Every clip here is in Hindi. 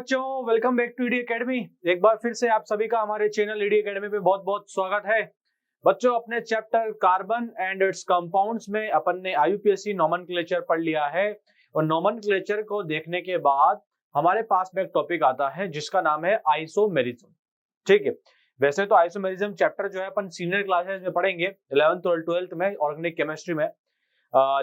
बच्चों, welcome back to ED academy. एक बार फिर से आप सभी का हमारे चैनल ईडी एकेडमी पे बहुत बहुत स्वागत है। बच्चों, अपने chapter carbon and it's compounds में अपन ने आईयूपीएसी नोमेनक्लेचर पढ़ लिया है और नोमेनक्लेचर को देखने के बाद हमारे पास में एक टॉपिक आता है जिसका नाम है आइसोमेरिज्म। ठीक है, वैसे तो आइसोमेरिज्म चैप्टर जो है अपन सीनियर क्लासेस में पढ़ेंगे 11th और 12th में ऑर्गेनिक केमिस्ट्री में,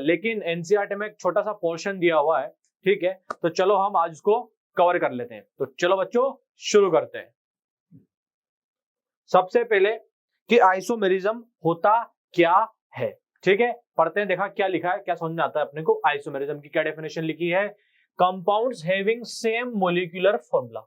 लेकिन एनसीईआरटी में एक छोटा सा पोर्शन दिया हुआ है। ठीक है, तो चलो हम आज उसको कवर कर लेते हैं। तो चलो बच्चों शुरू करते हैं। सबसे पहले कि आइसोमेरिज्म होता क्या है। ठीक है, पढ़ते हैं, देखा क्या लिखा है, क्या समझ में आता है अपने को। आइसोमेरिज्म की क्या डेफिनेशन लिखी है? Compounds having same molecular formula.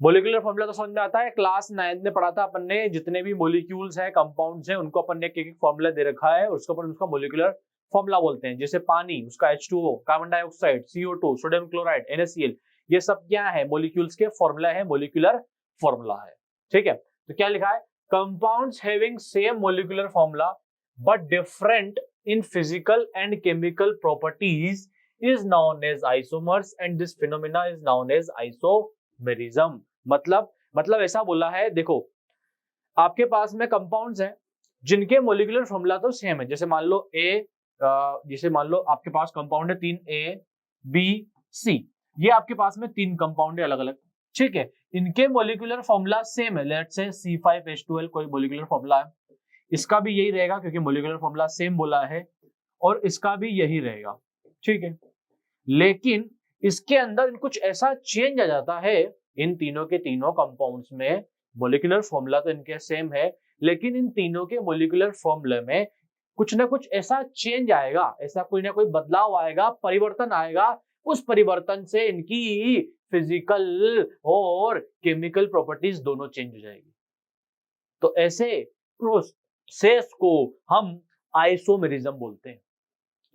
Molecular formula तो समझ में आता है, क्लास 9th में पढ़ा था अपन ने। जितने भी मोलिक्यूल्स हैं, कंपाउंड्स हैं, उनको अपन ने एक फॉर्मूला दे रखा है, उसको अपन उसका मोलिकुलर फॉर्मूला बोलते हैं। जैसे पानी, उसका H2O, carbon dioxide, CO2, sodium chloride, NaCl, ये सब क्या है? मोलिक्यूल्स के फॉर्मूला है, मोलिकुलर फॉर्मूला है। ठीक है, तो क्या लिखा है? Compounds having same molecular formula but different in physical and chemical properties is known as isomers and this phenomena is known as isomerism. मतलब ऐसा बोला है, देखो आपके पास में कंपाउंड्स हैं जिनके मोलिकुलर फॉर्मूला तो सेम है। जैसे मान लो आपके पास कंपाउंड है 3A, B, C, ये आपके पास में 3 कंपाउंड है अलग अलग। ठीक है, इनके मोलिकुलर फॉर्मूला सेम है। लेट्स से C5H12 कोई मोलिकुलर फॉर्मूला है, इसका भी यही रहेगा क्योंकि मोलिकुलर फॉर्मूला सेम बोला है, और इसका भी यही रहेगा। ठीक है, लेकिन इसके अंदर कुछ ऐसा चेंज आ जाता है, इन तीनों के तीनों कंपाउंड्स में मोलिकुलर फॉर्मूला तो इनके सेम है, लेकिन इन तीनों के मोलिकुलर फॉर्मूले में कुछ ना कुछ ऐसा चेंज आएगा, ऐसा कोई ना कोई बदलाव आएगा, परिवर्तन आएगा। उस परिवर्तन से इनकी फिजिकल और केमिकल प्रॉपर्टीज दोनों चेंज हो जाएगी। तो ऐसे प्रोसेस को हम आइसोमेरिज्म बोलते हैं।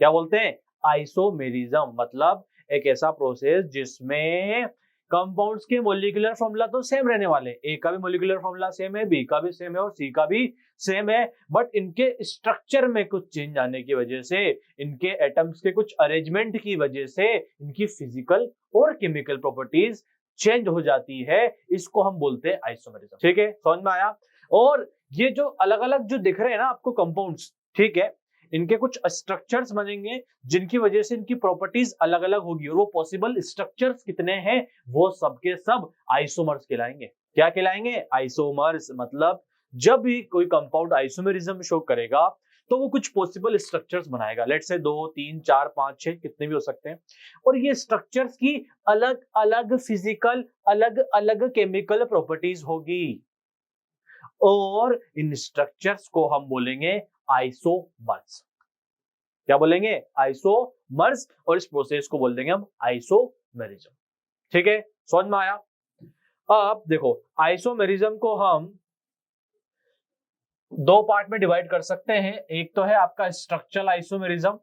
क्या बोलते हैं? आइसोमेरिज्म। मतलब एक ऐसा प्रोसेस जिसमें कंपाउंड्स के मोलिकुलर फॉर्मूला तो सेम रहने वाले, ए का भी मोलिकुलर फॉर्मूला सेम है, बी का भी सेम है और सी का भी सेम है, बट इनके स्ट्रक्चर में कुछ चेंज आने की वजह से, इनके एटम्स के कुछ अरेंजमेंट की वजह से इनकी फिजिकल और केमिकल प्रॉपर्टीज चेंज हो जाती है। इसको हम बोलते हैं आइसोमेरिज्म। ठीक है, समझ में आया? और ये जो अलग अलग जो दिख रहे हैं ना आपको कंपाउंड्स, ठीक है, इनके कुछ स्ट्रक्चर्स बनेंगे जिनकी वजह से इनकी प्रॉपर्टीज अलग अलग होगी, और वो पॉसिबल स्ट्रक्चर्स कितने हैं, वो सब के सब आइसोमर्स कहलाएंगे। क्या कहलाएंगे? आइसोमर्स। मतलब जब भी कोई कंपाउंड आइसोमेरिज्म शो करेगा तो वो कुछ पॉसिबल स्ट्रक्चर्स बनाएगा। लेट्स से 2, 3, 4, 5, 6 कितने भी हो सकते हैं, और ये स्ट्रक्चर्स की अलग अलग फिजिकल, अलग अलग केमिकल प्रॉपर्टीज होगी, और इन स्ट्रक्चर्स को हम बोलेंगे आइसोमर्स। क्या बोलेंगे? आइसोमर्स। और इस प्रोसेस को बोल देंगे हम आइसोमेरिज्म। ठीक है, समझ में आया? अब देखो, आइसोमेरिज्म को हम 2 पार्ट में डिवाइड कर सकते हैं। एक तो है आपका स्ट्रक्चरल आइसोमेरिज्म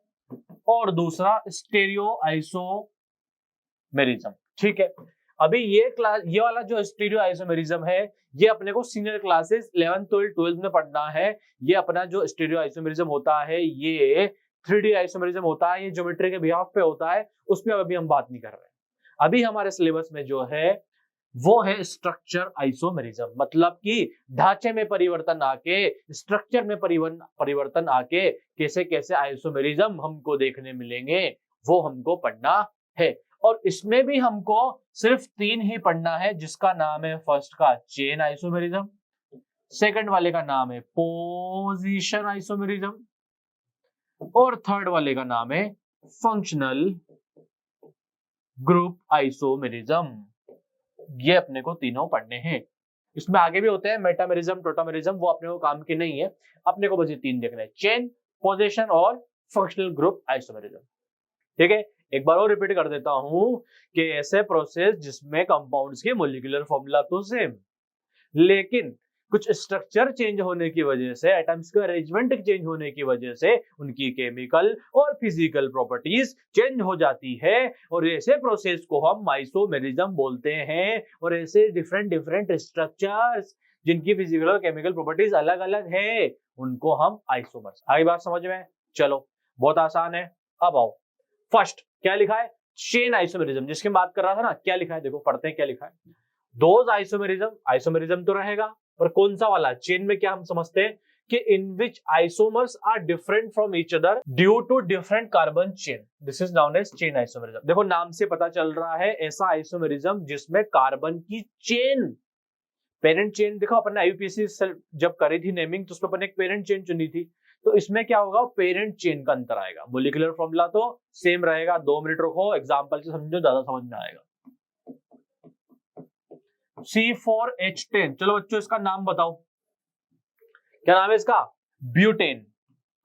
और दूसरा स्टीरियो आइसोमेरिज्म। ठीक है, अभी ये वाला जो स्टीरियो आइसोमेरिज्म है, ये अपने को सीनियर क्लासेस 11th और 12th में पढ़ना है। ये अपना जो स्टीरियो आइसोमेरिज्म होता है, ये 3D आइसोमेरिज्म होता है, ये ज्योमेट्री के बिहाफ पे होता है, उस पर अभी हम बात नहीं कर रहे हैं। अभी हमारे सिलेबस में जो है वो है स्ट्रक्चर आइसोमेरिज्म। मतलब कि ढांचे में परिवर्तन आके, स्ट्रक्चर में परिवर्तन आके कैसे कैसे आइसोमेरिज्म हमको देखने मिलेंगे, वो हमको पढ़ना है। और इसमें भी हमको सिर्फ 3 ही पढ़ना है, जिसका नाम है फर्स्ट का चेन आइसोमेरिज्म, सेकंड वाले का नाम है पोजीशन आइसोमेरिज्म, और थर्ड वाले का नाम है फंक्शनल ग्रुप आइसोमेरिज्म। ये अपने को तीनों पढ़ने हैं। इसमें आगे भी होते हैं मेटामेरिज्म, टोटामेरिज्म, वो अपने को काम के नहीं है। अपने को बस ये 3 देखना है, चेन, पोजीशन और फंक्शनल ग्रुप आइसोमेरिज्म। ठीक है, एक बार और रिपीट कर देता हूं कि ऐसे प्रोसेस जिसमें कंपाउंड्स के मोलिकुलर फॉर्मूला तो सेम, लेकिन कुछ स्ट्रक्चर चेंज होने की वजह से, एटम्स का अरेंजमेंट चेंज होने की वजह से उनकी केमिकल और फिजिकल प्रॉपर्टीज चेंज हो जाती है, और ऐसे प्रोसेस को हम आइसोमेरिज्म बोलते हैं। और ऐसे डिफरेंट स्ट्रक्चर्स जिनकी फिजिकल और केमिकल प्रॉपर्टीज अलग अलग है, उनको हम आइसोमर्स। आई बात समझ में? चलो, बहुत आसान है। अब आओ, फर्स्ट क्या लिखा है? चेन आइसोमेरिज्म जिसकी बात कर रहा था ना, क्या लिखा है देखो, पढ़ते हैं क्या लिखा है। दोज आइसोमेरिज्म, आइसोमेरिज्म तो रहेगा, पर कौन सा वाला? चेन में क्या हम समझते हैं कि in which isomers are different from each other due to different carbon chain, this is known as chain isomerism. देखो नाम से पता चल रहा है ऐसा आइसोमेरिज्म जिसमें कार्बन की चेन, पेरेंट चेन, देखो अपन ने आईयूपीएसी जब करी थी नेमिंग तो उसमें अपन एक पेरेंट चेन चुनी थी, तो इसमें क्या होगा, पेरेंट चेन का अंतर आएगा। मोलिकुलर फॉर्मूला तो सेम रहेगा, 2 मिनट रखो, एग्जांपल से समझो, ज्यादा समझ में आएगा। C4H10, चलो बच्चों इसका नाम बताओ, क्या नाम है इसका? ब्यूटेन,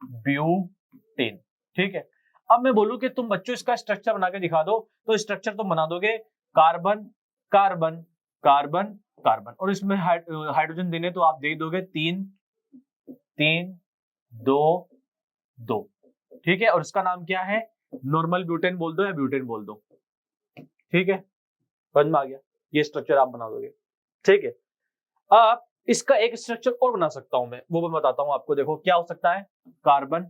ब्यूटेन, ठीक है। अब मैं बोलूं कि तुम बच्चों इसका स्ट्रक्चर बना के दिखा दो, तो स्ट्रक्चर तुम बना दोगे कार्बन कार्बन कार्बन कार्बन, और इसमें हाइड्रोजन देने तो आप दे दोगे 3 3 2 2, ठीक है। और इसका नाम क्या है? नॉर्मल ब्यूटेन बोल दो या ब्यूटेन बोल दो, ठीक है, समझ में आ गया। ये स्ट्रक्चर आप बना दोगे, ठीक है। अब इसका एक स्ट्रक्चर और बना सकता हूं मैं, वो मैं बताता हूं आपको। देखो क्या हो सकता है, कार्बन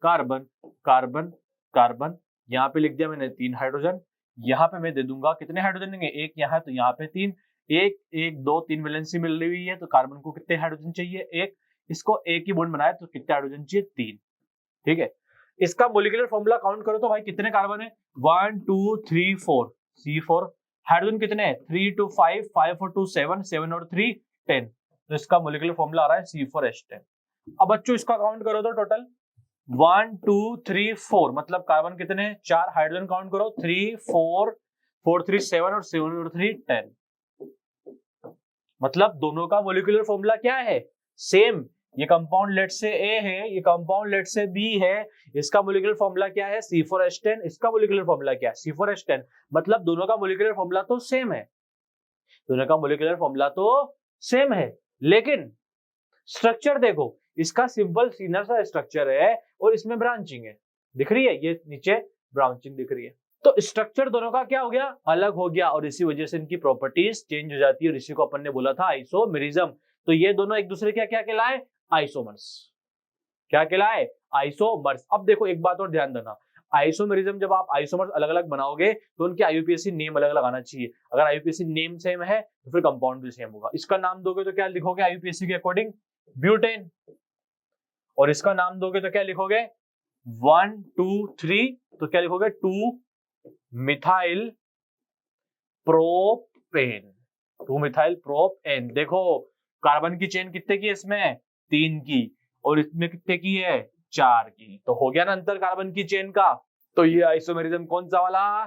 कार्बन कार्बन कार्बन, यहाँ पे लिख दिया मैंने 3 हाइड्रोजन, यहाँ पे मैं दे दूंगा कितने हाइड्रोजन देंगे, 1 यहाँ है तो यहाँ पे 3, 1 1 2 3 वैलेंसी मिल रही हुई है, तो कार्बन को कितने हाइड्रोजन चाहिए, 1, इसको एक ही बॉन्ड बनाया तो कितने हाइड्रोजन चाहिए, 3, ठीक है। इसका मोलिकुलर फॉर्मूला काउंट करो तो भाई कितने कार्बन है, 1 2 3 4, C4, हाइड्रोजन कितने हैं, 3 2 5, 5 और 2 7, 7 और 3 10, तो इसका मोलिकुलर फॉर्मूला आ रहा है C4H10। अब बच्चों इसका काउंट करो तो टोटल 1 2 3 4, मतलब कार्बन कितने हैं, 4, हाइड्रोजन काउंट करो 3 4 4 3 7 और 7 और 3 10, मतलब दोनों का मोलिकुलर फॉर्मूला क्या है, सेम। ये कंपाउंड लेट से ए है, ये कंपाउंड लेट से बी है, इसका मोलिकुलर फॉर्मूला क्या है, C4H10, इसका मोलिकुलर फॉर्मूला क्या है, C4H10, मतलब दोनों का मोलिकुलर फॉर्मूला तो सेम है, दोनों का मोलिकुलर फॉर्मूला तो सेम है, लेकिन स्ट्रक्चर देखो, इसका सिंपल सिनर सा स्ट्रक्चर है और इसमें ब्रांचिंग है, दिख रही है, ये नीचे ब्रांचिंग दिख रही है, तो स्ट्रक्चर दोनों का क्या हो गया, अलग हो गया, और इसी वजह से इनकी प्रॉपर्टीज चेंज हो जाती है, और इसी को अपन ने बोला था आइसोमेरिज्म। तो ये दोनों एक दूसरे क्या क्या कहलाए, आइसोमर्स, क्या कहलाए, आइसोमर्स। अब देखो एक बात और ध्यान देना, आइसोमेरिज्म जब आप आइसोमर्स अलग अलग बनाओगे तो उनके आईयूपीएसी नेम अलग अलग आना चाहिए, अगर आईयूपीएसी नेम सेम है तो फिर कंपाउंड भी सेम होगा। इसका नाम दोगे तो क्या लिखोगे आईयूपीएसी के अकॉर्डिंग, ब्यूटेन, और इसका नाम दोगे तो क्या लिखोगे 1 2 3, तो क्या लिखोगे 2 मिथाइल प्रोपेन, 2 मिथाइल प्रोपेन। देखो कार्बन की चेन कितने की है इसमें, 3 की, और इसमें कितने की है, 4 की, तो हो गया ना अंतर कार्बन की चेन का। तो ये आइसोमेरिज्म कौन सा वाला,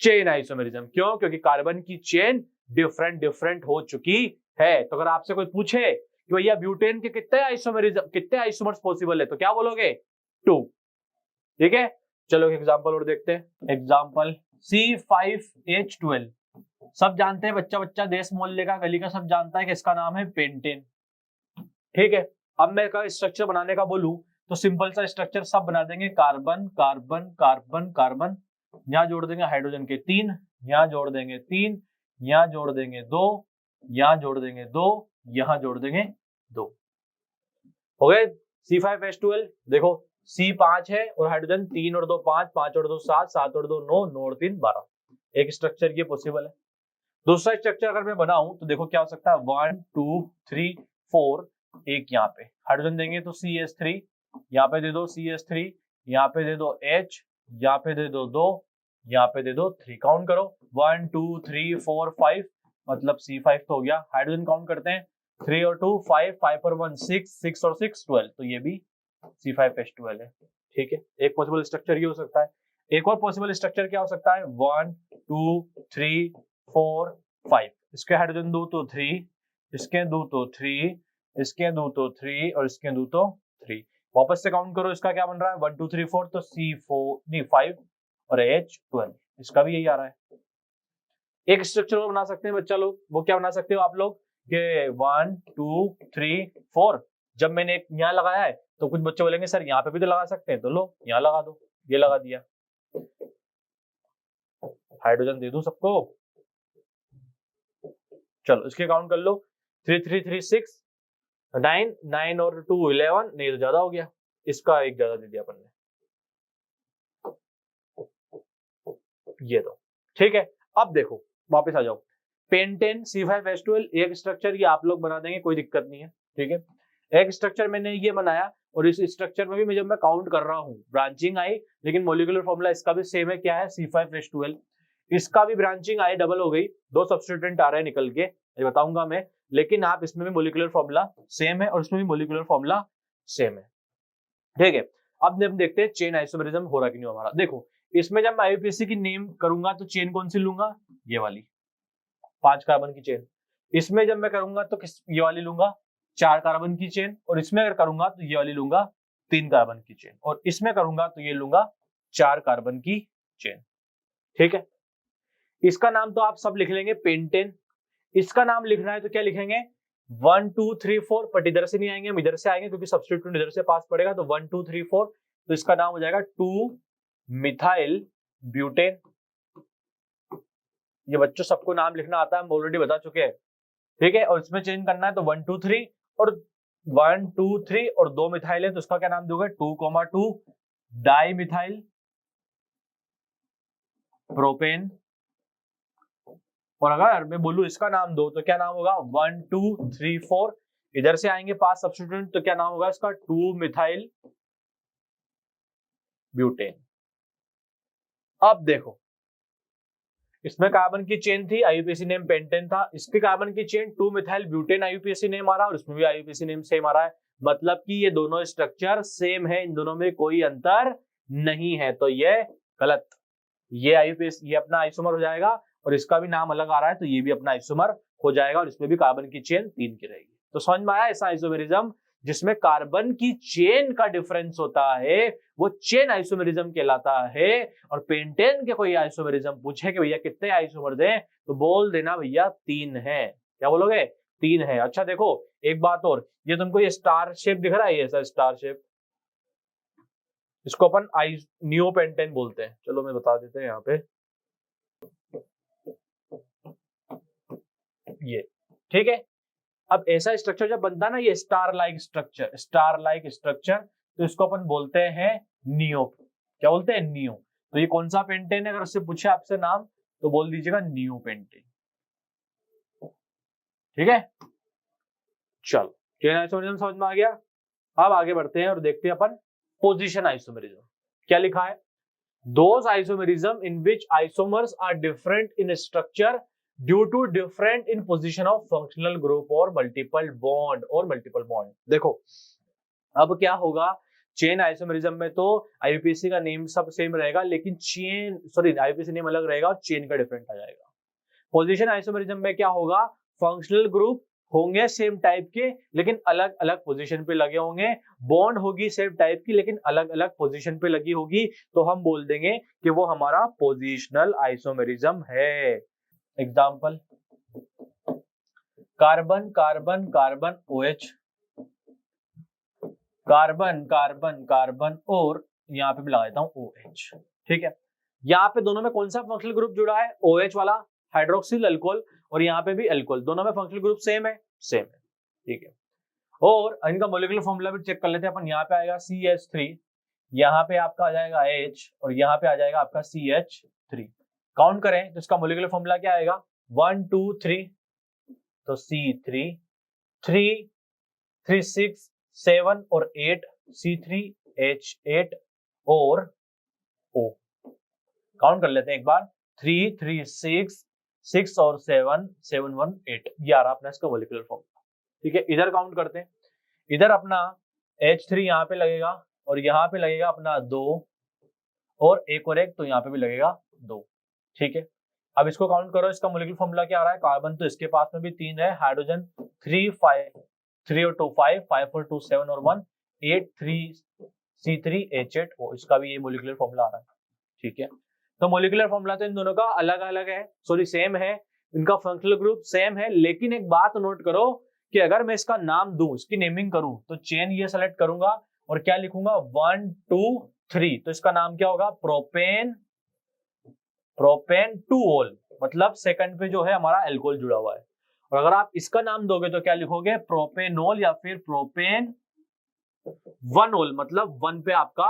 चेन आइसोमेरिज्म। क्यों, क्योंकि कार्बन की चेन डिफरेंट डिफरेंट हो चुकी है। तो अगर आपसे कोई पूछे कि भैया ब्यूटेन के कितने आइसोमेरिज्म, कितने आइसोमर्स पॉसिबल है, तो क्या बोलोगे 2, ठीक है। चलो एग्जांपल और देखते हैं, एग्जांपल C5H12, सब जानते हैं, बच्चा बच्चा देश मोहल्ले का गली का सब जानता है कि इसका नाम है पेंटेन, ठीक है। अब मैं का स्ट्रक्चर बनाने का बोलूं तो सिंपल सा स्ट्रक्चर सब बना देंगे, कार्बन कार्बन कार्बन कार्बन, यहाँ जोड़ देंगे हाइड्रोजन के 3, यहाँ जोड़ देंगे 3, यहाँ जोड़ देंगे 2, यहाँ जोड़ देंगे 2, यहाँ जोड़ देंगे 2, हो गए C5H12। देखो C5 है और हाइड्रोजन 3 और 2 5, 5 और 2 7, 7 और 2 9, 9 और 3 12, एक स्ट्रक्चर ये पॉसिबल है। दूसरा स्ट्रक्चर अगर मैं बनाऊं तो देखो क्या हो सकता है, 1 2 3 4, एक यहाँ पे हाइड्रोजन देंगे तो CH3, यहाँ पे दे दो CH3, यहाँ पे दे दो H, यहाँ पे दे दो 2, यहाँ पे दे दो 3, काउंट करो 1 2 3 4 5, मतलब C5 तो हो गया। हाइड्रोजन काउंट करते हैं, 3 और 2 5, 5 और 1 6, 6 और 6 12, तो ये भी C5H12 है, ठीक है। एक पॉसिबल स्ट्रक्चर ये हो सकता है। एक और पॉसिबल स्ट्रक्चर क्या हो सकता है, 1 2 3 4 5, इसके हाइड्रोजन 2 तो 3, इसके 2 तो 3, इसके 2 तो 3, और इसके 2 तो 3, वापस से काउंट करो, इसका क्या बन रहा है 1 2 3 4, तो C4 नहीं 5 और H12, इसका भी यही आ रहा है। एक स्ट्रक्चर और बना सकते हैं बच्चा लोग, वो क्या बना सकते हो आप लोग कि 1 2 3 4, जब मैंने एक यहाँ लगाया है तो कुछ बच्चे बोलेंगे सर यहाँ पे भी तो लगा सकते हैं, तो लो यहाँ लगा दो, ये लगा दिया, हाइड्रोजन दे दूं सबको, चलो इसके काउंट कर लो, 3 3 3 6 9, 9 और 2 11, नहीं तो ज्यादा हो गया, इसका एक ज्यादा दे दिया अपन ने, ये दो, ठीक है। अब देखो वापस आ जाओ, पेंटेन C5H12 एक स्ट्रक्चर ये आप लोग बना देंगे, कोई दिक्कत नहीं है, ठीक है। एक स्ट्रक्चर मैंने ये बनाया और इस स्ट्रक्चर में भी जब मैं काउंट कर रहा हूं ब्रांचिंग आई, लेकिन मोलिकुलर फॉर्मूला इसका भी सेम है, क्या है C5H12, इसका भी ब्रांचिंग आई डबल हो गई, दो सब्स्टिट्यूएंट आ रहे हैं निकल के, ये बताऊंगा मैं, लेकिन आप इसमें भी मोलिकुलर फॉर्मूला सेम है और इसमें भी मोलिकुलर फॉर्मूला सेम है, ठीक है। अब हम देखते हैं चेन आइसोमेरिज्म हो रहा कि नहीं हमारा। देखो इसमें जब मैं आईयूपीएसी की नेम करूंगा तो चेन कौन सी लूंगा, ये वाली 5 कार्बन की चेन। इसमें जब मैं करूंगा तो ये वाली लूंगा 4 कार्बन की चेन, और इसमें अगर करूंगा तो ये वाली लूंगा 3 कार्बन की चेन, और इसमें करूंगा तो ये लूंगा 4 कार्बन की चेन, ठीक है। इसका नाम तो आप सब लिख लेंगे पेंटेन। इसका नाम लिखना है तो क्या लिखेंगे 1 2 3 4, बट इधर से नहीं आएंगे, हम इधर से आएंगे क्योंकि सब्स्टिट्यूट इधर से पास पड़ेगा, तो 1 2 3 4, तो इसका नाम हो जाएगा 2 मिथाइल ब्यूटेन। ये बच्चों सबको नाम लिखना आता है, हम ऑलरेडी बता चुके हैं, ठीक है। और इसमें चेंज करना है तो 1 2 3 और 1 2 3 और 2 मिथाइल है तो उसका क्या नाम दोगे 2,2 डाई मिथाइल प्रोपेन। और अगर मैं बोलूं इसका नाम दो तो क्या नाम होगा 1 2 3 4, इधर से आएंगे 5 सब्स्टिट्यूएंट तो क्या नाम होगा इसका 2 मिथाइल ब्यूटेन। अब देखो इसमें कार्बन की चेन थी, आईयूपीएसी नेम पेंटेन था, इसकी कार्बन की chain 2 methyl butane IUPAC name आ रहा है और इसमें भी आईयूपीएसी नेम सेम आ रहा है, मतलब कि ये दोनों स्ट्रक्चर सेम है, इन दोनों में कोई अंतर नहीं है, तो ये गलत, ये आईयूपीएसी ये अपना आइसोमर हो जाएगा और इसका भी नाम अलग आ रहा है तो ये भी अपना आइसोमर हो जाएगा और इसमें भी कार्बन की चेन 3 की रहेगी। तो समझ में आया, ऐसा आइसोमेरिज्म जिसमें कार्बन की चेन का डिफरेंस होता है वो चेन आइसोमेरिज्म कहलाता है। और पेंटेन के कोई आइसोमेरिज्म पूछे कि भैया कितने आइसोमर्स हैं तो बोल देना भैया 3 है। क्या बोलोगे 3 है। अच्छा देखो एक बात और, ये तुमको ये स्टार शेप दिख रहा है, ये ऐसा स्टार शेप, इसको अपन नियोपेंटेन बोलते हैं, चलो मैं बता देते हैं यहाँ पे, ये ठीक है। अब ऐसा स्ट्रक्चर जब बनता है ना, ये स्टार लाइक स्ट्रक्चर, तो इसको अपन बोलते हैं नियो। क्या बोलते हैं नियो। तो ये कौन सा पेंटेन है, अगर उससे पूछे आपसे नाम तो बोल दीजिएगा नियो पेंटेन, ठीक है। चलो चेन आइसोमेरिज्म समझ में आ गया। अब आगे बढ़ते हैं और देखते हैं अपन पोजीशन आइसोमेरिज्म। क्या लिखा है, those isomerism in which isomers are different in structure due to different in position of functional group और मल्टीपल बॉन्ड। देखो अब क्या होगा, चेन आइसोमेरिज्म में तो आईयूपीएसी का नेम सब सेम रहेगा, लेकिन आईयूपीएसी नेम अलग रहेगा और चेन का डिफरेंट आ जाएगा। पोजीशन आइसोमेरिज्म में क्या होगा, फंक्शनल ग्रुप होंगे सेम टाइप के लेकिन अलग अलग पोजीशन पे लगे होंगे, बॉन्ड होगी सेम टाइप की लेकिन अलग अलग पोजीशन पे लगी होगी, तो हम बोल देंगे कि वो हमारा पोजीशनल आइसोमेरिज्म है। Example, carbon carbon carbon OH, carbon carbon carbon और यहाँ पे भी लगा देता हूँ OH, ठीक है। यहाँ पे दोनों में कौन सा फंक्शनल ग्रुप जुड़ा है, OH वाला हाइड्रोक्सिल अल्कोहल, और यहाँ पे भी अल्कोहल, दोनों में फंक्शनल ग्रुप सेम है, ठीक है। और इनका मोलिकुलर फॉर्मूला भी चेक कर लेते हैं अपन। यहाँ पे आएगा CH3, यहाँ पे आपका आ जाएगा H और यहाँ पे आ जाएगा आपका CH3। काउंट करें तो इसका मोलिकुलर फॉर्मूला क्या आएगा 1 2 3, तो C3 3 3 6 7 और 8 C3H8 और O। काउंट कर लेते हैं एक बार, 3 3 6 6 और 7 7 1 8, ये आ रहा अपना इसका मोलिकुलर फॉर्मूला, ठीक है। इधर काउंट करते हैं, इधर अपना H3 यहाँ पे लगेगा और यहाँ पे लगेगा अपना 2 और एक और एक, तो यहाँ पे भी लगेगा 2, ठीक है। अब इसको काउंट करो, इसका मोलिकुलर फॉर्मूला क्या आ रहा है, कार्बन तो इसके पास में भी 3 है, हाइड्रोजन 3 5 3 और 2 5 5 और 2 7 और 1 8 3 C3H8 O, इसका भी ये मोलिकुलर फॉर्मूला आ रहा है, ठीक है। तो मोलिकुलर फॉर्मूला तो इन दोनों का अलग अलग है, सेम है, इनका फंक्शनल ग्रुप सेम है, लेकिन एक बात नोट करो कि अगर मैं इसका नाम दूं, इसकी नेमिंग करूं, तो चेन ये सेलेक्ट करूंगा और क्या लिखूंगा 1 2 3, तो इसका नाम क्या होगा प्रोपेन 2 ओल, मतलब सेकंड पे जो है हमारा अल्कोहल जुड़ा हुआ है। और अगर आप इसका नाम दोगे तो क्या लिखोगे प्रोपेनोल या फिर प्रोपेन 1 ओल, मतलब 1 पे आपका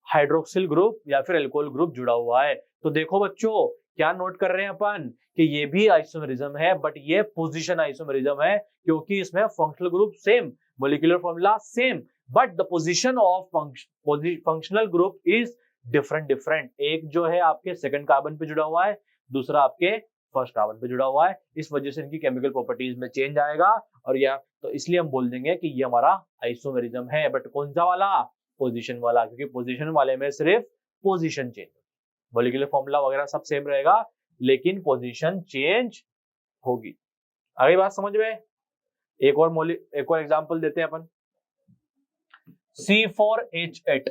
हाइड्रोक्सिल ग्रुप या फिर एल्कोहल ग्रुप जुड़ा हुआ है। तो देखो बच्चों, क्या नोट कर रहे हैं अपन कि ये भी आइसोमेरिज्म है, बट ये पोजीशन आइसोमेरिज्म है, क्योंकि इसमें functional group same, molecular formula same, but the position of functional group is different. एक जो है आपके सेकंड कार्बन पे जुड़ा हुआ है, दूसरा आपके फर्स्ट कार्बन पे जुड़ा हुआ है। इस वजह से इनकी केमिकल प्रॉपर्टीज में चेंज आएगा, और या तो इसलिए हम बोल देंगे कि ये हमारा आइसोमेरिज्म है। बट कौन सा वाला? पोजीशन वाला, क्योंकि पोजीशन वाले में सिर्फ पोजीशन चेंज, मॉलिक्यूलर फॉर्मूला वगैरह सब सेम रहेगा, लेकिन पोजीशन चेंज होगी। आगे बात समझ में? एक और एग्जांपल देते हैं अपन। C4H8,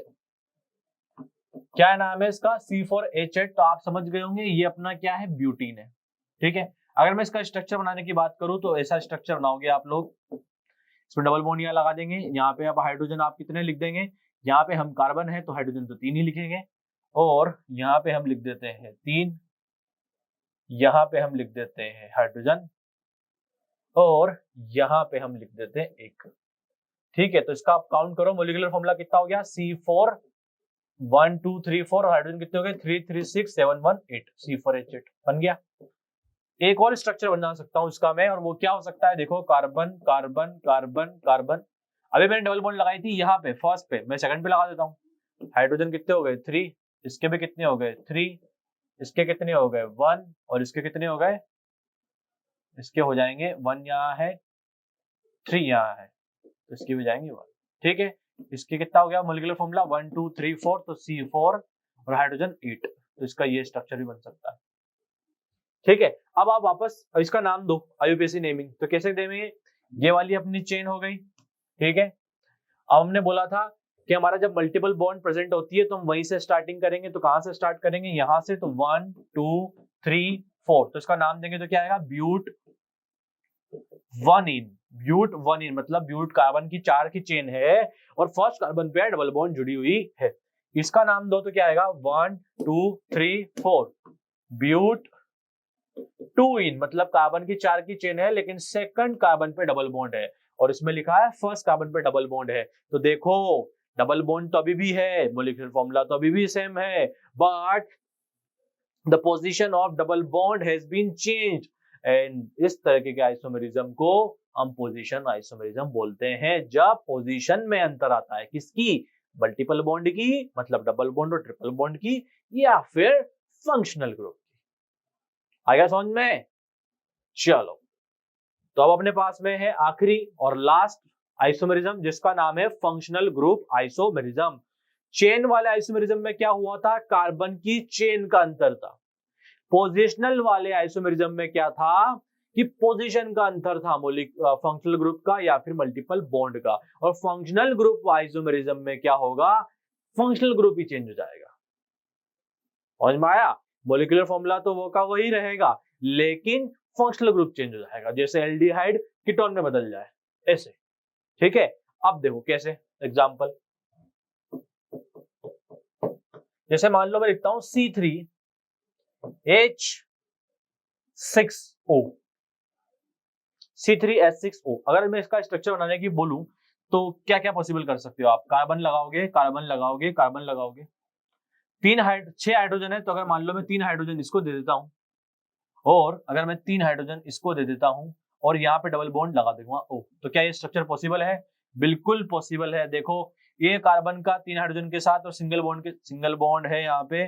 क्या नाम है इसका? C4H8। तो आप समझ गए होंगे ये अपना क्या है? ब्यूटीन है। ठीक है, अगर मैं इसका स्ट्रक्चर बनाने की बात करूं तो ऐसा स्ट्रक्चर बनाओगे आप लोग, इसमें डबल बॉन्ड यहाँ लगा देंगे, यहाँ पे आप हाइड्रोजन आप कितने लिख देंगे, यहाँ पे हम कार्बन है तो हाइड्रोजन तो 3 ही लिखेंगे, और यहाँ पे हम लिख देते हैं 3, यहाँ पे हम लिख देते हैं हाइड्रोजन, और यहाँ पे हम लिख देते हैं 1। ठीक है, तो इसका आप काउंट करो, मॉलिक्यूलर फॉर्मूला कितना हो गया? C4 1 2 3 4, हाइड्रोजन कितने हो गए? 3 3 6 7 1 8, C4H8 बन गया। एक और स्ट्रक्चर बना सकता हूं इसका मैं, और वो क्या हो सकता है? देखो, कार्बन कार्बन कार्बन कार्बन। अभी मैंने डबल बॉन्ड लगाई थी यहाँ पे फर्स्ट पे, मैं सेकंड पे लगा देता हूँ। हाइड्रोजन कितने हो गए? 3, इसके भी कितने हो गए? 3, इसके कितने हो गए? 1, और इसके कितने हो गए? इसके हो जाएंगे 1 यहाँ है, 3 यहाँ है, तो इसके भी जाएंगे 1। ठीक है, इसके कितना हो गया मॉलिक्यूलर फॉर्मूला? 1 2 3 4, तो C4 और हाइड्रोजन 8, तो इसका ये स्ट्रक्चर भी बन सकता है। ठीक है, अब आप वापस इसका नाम दो, आईयूपीएसी नेमिंग। तो कैसे देंगे? ये वाली अपनी चेन हो गई। ठीक है, अब हमने बोला था कि हमारा जब मल्टीपल बॉन्ड प्रेजेंट होती है तो हम वहीं से स्टार्टिंग करेंगे। तो कहां से स्टार्ट करेंगे? यहां से। तो 1 2 3 4, तो इसका नाम देंगे तो क्या आएगा? ब्यूट 1 इन। ब्यूट 1 इन मतलब ब्यूट कार्बन की 4 की चेन है, और फर्स्ट कार्बन पे डबल बॉन्ड जुड़ी हुई है। इसका नाम दो तो क्या आएगा? 1 2 3 4, ब्यूट 2 इन मतलब कार्बन की 4 की चेन है, लेकिन सेकंड कार्बन पे डबल बॉन्ड है, और इसमें लिखा है फर्स्ट कार्बन पे डबल बॉन्ड है। तो देखो, डबल बॉन्ड तो अभी भी है, मॉलिक्यूलर फॉर्मूला तो अभी भी सेम है, but the position of double bond has been changed, and इस तरीके के आइसोमेरिज्म को हम पोजीशन आइसोमेरिज्म बोलते हैं। जब पोजीशन में अंतर आता है, किसकी? मल्टीपल बॉन्ड की, मतलब डबल बॉन्ड और ट्रिपल बॉन्ड की, या फिर फंक्शनल ग्रुप। आया समझ में? चलो, तो अब अपने पास में है आखिरी और लास्ट आइसोमेरिज्म, जिसका नाम है फंक्शनल ग्रुप आइसोमेरिज्म। चेन वाले आइसोमेरिज्म में क्या हुआ था? कार्बन की चेन का अंतर था। पोजिशनल वाले आइसोमेरिज्म में क्या था? कि पोजीशन का अंतर था, फंक्शनल ग्रुप का या फिर मल्टीपल बॉन्ड का। और फंक्शनल ग्रुप आइसोमेरिज्म में क्या होगा? फंक्शनल ग्रुप ही चेंज हो जाएगा। समझ में आया? मॉलिक्यूलर फॉर्मूला तो वो का वही रहेगा, लेकिन फंक्शनल ग्रुप चेंज हो जाएगा, जैसे एल्डिहाइड कीटोन में बदल जाए ऐसे। ठीक है, अब देखो कैसे। एग्जांपल, जैसे मान लो मैं लिखता हूं C3H6O, C3H6O। अगर मैं इसका स्ट्रक्चर बनाने की बोलूं तो क्या क्या पॉसिबल कर सकते हो आप? कार्बन लगाओगे, कार्बन लगाओगे, कार्बन लगाओगे, 6 हाइड्रोजन है, तो अगर मान लो मैं 3 हाइड्रोजन इसको दे देता हूं, और अगर मैं 3 हाइड्रोजन इसको दे देता हूं, और यहाँ पे डबल बॉन्ड लगा दूंगा O, तो क्या ये स्ट्रक्चर पॉसिबल है? बिल्कुल पॉसिबल है। देखो, ये कार्बन का 3 हाइड्रोजन के साथ और सिंगल बॉन्ड है यहाँ पे,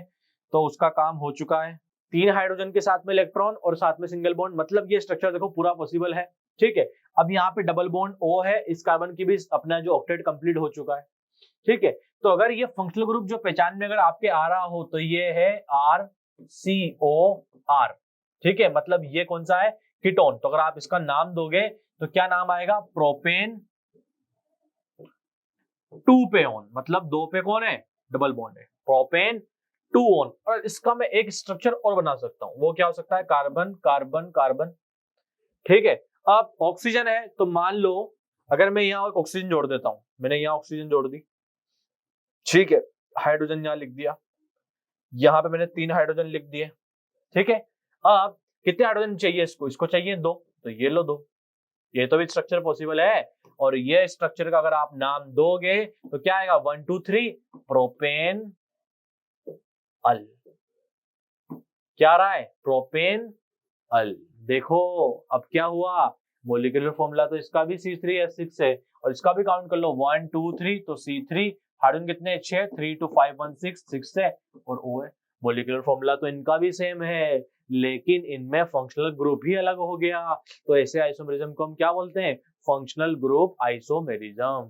तो उसका काम हो चुका है। 3 हाइड्रोजन के साथ में इलेक्ट्रॉन और साथ में सिंगल बॉन्ड, मतलब ये स्ट्रक्चर देखो पूरा पॉसिबल है। ठीक है, अब यहाँ पे डबल बॉन्ड O है, इस कार्बन की भी अपना जो ऑक्टेट कंप्लीट हो चुका है। ठीक है, तो अगर ये फंक्शनल ग्रुप जो पहचान में अगर आपके आ रहा हो तो ये है RCOR। ठीक है, मतलब ये कौन सा है? कीटोन। तो अगर आप इसका नाम दोगे तो क्या नाम आएगा? प्रोपेन 2 पे ऑन, मतलब 2 पे कौन है? डबल बॉन्ड है, प्रोपेन 2 ऑन। और इसका मैं एक स्ट्रक्चर और बना सकता हूं, वो क्या हो सकता है? Carbon carbon carbon. ठीक है, अब ऑक्सीजन है, तो मान लो अगर मैं यहाँ ऑक्सीजन जोड़ देता हूं, मैंने यहाँ ऑक्सीजन जोड़ दी, ठीक है, हाइड्रोजन यहाँ लिख दिया, यहाँ पे मैंने 3 हाइड्रोजन लिख दिए। ठीक है, अब कितने हाइड्रोजन चाहिए इसको चाहिए 2, तो ये लो 2। ये तो भी स्ट्रक्चर पॉसिबल है, और ये स्ट्रक्चर का अगर आप नाम दोगे तो क्या आएगा? 1 2 3 प्रोपेन अल। क्या रहा है? प्रोपेन अल। देखो अब क्या हुआ, मोलिकुलर फॉर्मूला तो इसका भी C3H6 है और इसका भी काउंट कर लो 1 2 3 तो C3, हाइड्रोजन कितने 6, 3 2 5 1 6 है और O है। मोलिकुलर फॉर्मूला तो इनका भी सेम है लेकिन इनमें फंक्शनल ग्रुप ही अलग हो गया, तो ऐसे आइसोमेरिज्म को हम क्या बोलते हैं? Functional group isomerism.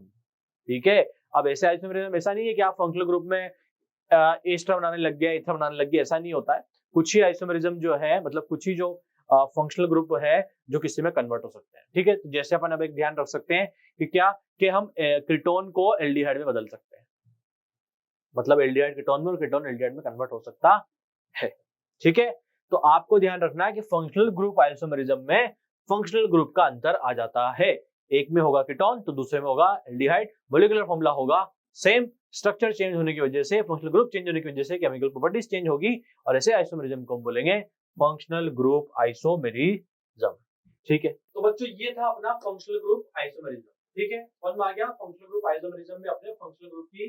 ठीक है, अब ऐसे आइसोमेरिज्म ऐसा नहीं है कि आप फंक्शनल ग्रुप में एस्टर बनाने लग गया, ईथर बनाने लग गया, ऐसा नहीं होता है। कुछ ही आइसोमेरिज्म जो है, मतलब कुछ ही जो फंक्शनल ग्रुप है जो किसी में कन्वर्ट हो सकते हैं। ठीक है, तो जैसे अपन अब एक ध्यान रख सकते हैं कि क्या कि हम कीटोन को एल्डिहाइड में बदल सकते हैं, मतलब एल्डिहाइड कीटोन में और कीटोन एल्डिहाइड में कन्वर्ट हो सकता है। ठीक है, तो आपको ध्यान रखना है कि फंक्शनल ग्रुप आइसोमेरिज्म में फंक्शनल ग्रुप का अंतर आ जाता है, एक में होगा कीटोन तो दूसरे में होगा एल्डिहाइड। मोलिकुलर फॉर्मूला होगा सेम, स्ट्रक्चर चेंज होने की वजह से, फंक्शनल ग्रुप चेंज होने की वजह से केमिकल प्रॉपर्टीज चेंज होगी और ऐसे आइसोमेरिज्म को हम बोलेंगे फंक्शनल ग्रुप आइसोमेरिज्म। ठीक है, तो बच्चों ये था अपना फंक्शनल ग्रुप आइसोमेरिज्म। ठीक है, समझ में आ गया? फंक्शनल ग्रुप आइसोमेरिज्म में अपने फंक्शनल ग्रुप की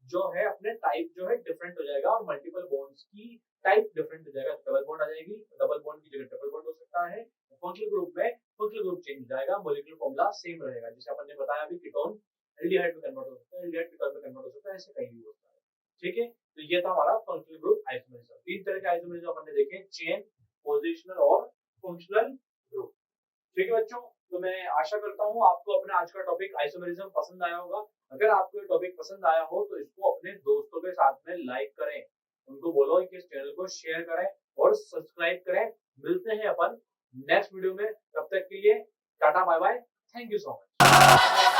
जो है अपने टाइप जो है डिफरेंट हो जाएगा और मल्टीपल बॉन्ड्स की टाइप डिफरेंट हो जाएगा। डबल बॉन्ड आ जाएगी, डबल बॉन्ड की जगह ट्रिपल बॉन्ड हो सकता है। फंक्शनल ग्रुप में फंक्शनल ग्रुप चेंज हो जाएगा, मोलिकुलर फॉर्मूला सेम रहेगा। जैसे अपन ने बताया अभी कीटोन एल्डिहाइड में कन्वर्ट हो सकता है, एल्डिहाइड कीटोन में कन्वर्ट हो सकता है, ऐसे कहीं भी हो सकता है। ठीक है, तो ये था हमारा फंक्शनल ग्रुप आइसोमेरिज्म। तीन तरह के आइसोमेरिज्म अपन ने देखे, चेन, पोजिशनल और फंक्शनल ग्रुप। ठीक है बच्चों, तो मैं आशा करता हूँ आपको अपना आज का टॉपिक आइसोमेरिज्म पसंद आया होगा। अगर आपको ये टॉपिक पसंद आया हो तो इसको अपने दोस्तों के साथ में लाइक करें, उनको बोलो कि इस चैनल को शेयर करें और सब्सक्राइब करें। मिलते हैं अपन नेक्स्ट वीडियो में, तब तक के लिए tata bye bye, thank you so much.